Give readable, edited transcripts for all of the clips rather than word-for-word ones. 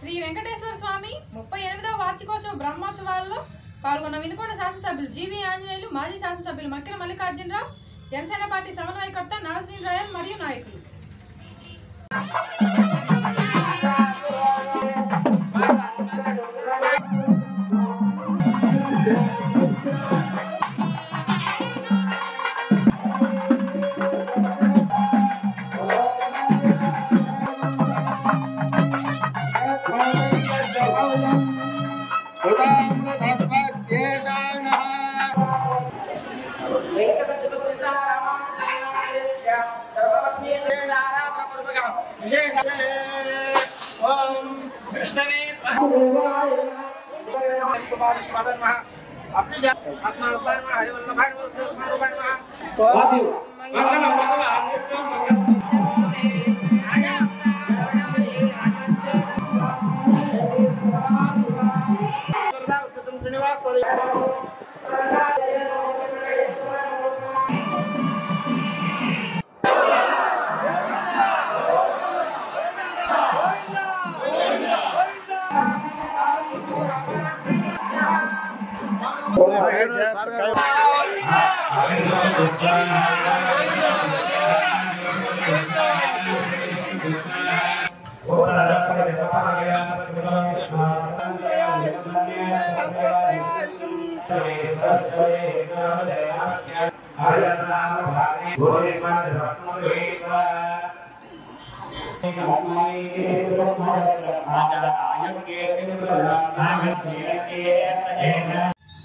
శ్రీ వెంకటేశ్వర స్వామి 38వ వార్షికోత్సవ బ్రహ్మోత్సవాల్లో పాల్గొన్న వినుకొండ శాసనసభ్యులు జీవీ ఆంజనేయులు, మాజీ శాసనసభ్యులు మక్కిన మల్లికార్జునరావు, జనసేన పార్టీ సమన్వయకర్త నాగశ్రీ రాయల్ మరియు నాయకులు.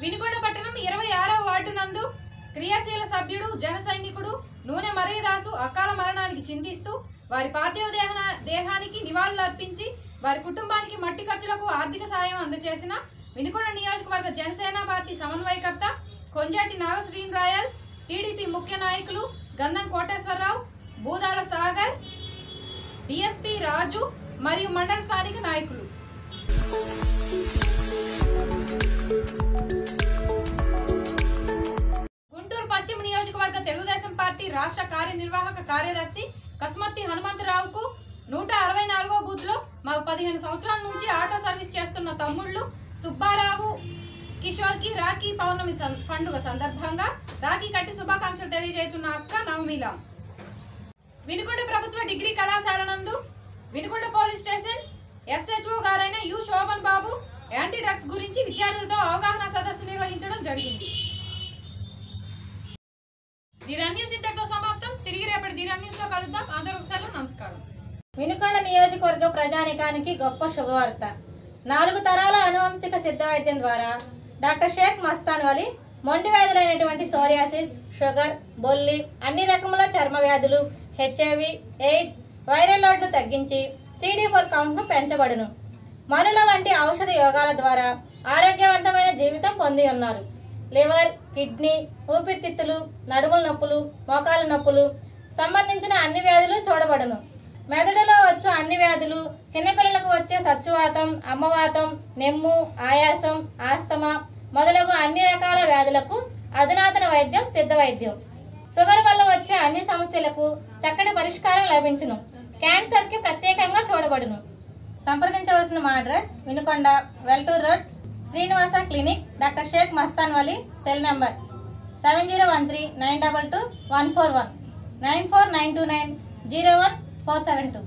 వినుకొండ పట్టణం 26వ వార్డు నందు క్రియాశీల సభ్యుడు జన సైనికుడు నూనె మరీదాసు అకాల మరణానికి చింతిస్తూ వారి పార్థివ దేహానికి నివాళులు అర్పించి వారి కుటుంబానికి మట్టి ఖర్చులకు ఆర్థిక సాయం అందజేసిన వినుకొండ నియోజకవర్గ జనసేన పార్టీ సమన్వయకర్త కొంజాటి నాగశ్రీ రాయల్, టీడీపీ ముఖ్య నాయకులు గంధం కోటేశ్వరరావు, బూదాల సాగర్, డిఎస్పీ రాజు మరియు మండల స్థానిక నాయకులు. గుంటూరు పశ్చిమ నియోజకవర్గ తెలుగుదేశం పార్టీ రాష్ట్ర కార్యనిర్వాహక కార్యదర్శి కస్మత్తి హనుమంతరావుకు 164వ బూత్లో మాకు 15 సంవత్సరాల నుంచి ఆటో సర్వీస్ చేస్తున్న తమ్ముళ్ళు సుబ్బారావు కిషోర్కి రాఖీ పౌర్ణమి పండుగ సందర్భంగా రాఖీ కట్టి శుభాకాంక్షలు తెలియజేస్తున్న అక్క నవమీల. వినుకొండ ప్రభుత్వ డిగ్రీ కళాశాల నందు వినుకొండ పోలీస్ స్టేషన్ ఎస్హెచ్ఓ గారైన U Shobhan Babu anti drugs గురించి విద్యార్థులతో అవగాహన సదస్సు నిర్వహించడం జరిగింది. ది రన్ న్యూస్ ఇంతటితో సమాప్తం. తిరిగి రేపటి ది రన్ న్యూస్ లో కలుద్దాం. అందరూ సెలవు. నమస్కారం. వినుకొండ నియోజకవర్గ ప్రజానికానికి గొప్ప శుభవార్త. 4 తరాల అనువంశిక సిద్ధ వైద్యం ద్వారా డాక్టర్ షేక్ మస్తాన్ వలి మొండి వ్యాధులైనటువంటి సోరియాసిస్, షుగర్, బొల్లి, అన్ని రకముల చర్మ వ్యాధులు, హెచ్ఐవి, ఎయిడ్స్, వైరల్ లోడ్ను తగ్గించి CD4 కౌంట్ను పెంచబడును. మనుల వంటి ఔషధ యోగాల ద్వారా ఆరోగ్యవంతమైన జీవితం పొంది ఉన్నారు. లివర్, కిడ్నీ, ఊపిరితిత్తులు, నడుముల నొప్పులు, మోకాలు నొప్పులు సంబంధించిన అన్ని వ్యాధులు చూడబడును. మెదడులో వచ్చు అన్ని వ్యాధులు, చిన్నపిల్లలకు వచ్చే సచ్చువాతం, అమ్మవాతం, నెమ్ము, ఆయాసం, ఆస్తమా మొదలగు అన్ని రకాల వ్యాధులకు అధునాతన వైద్యం సిద్ధ వైద్యం. షుగర్ వల్ల వచ్చే అన్ని సమస్యలకు చక్కటి పరిష్కారం లభించును. క్యాన్సర్కి ప్రత్యేకంగా చూడబడును. సంప్రదించవలసిన మా address Vinukonda Veltur road, Srinivasa clinic, doctor Shaik Mastan Vali. Cell number 7013922141 9492901 472.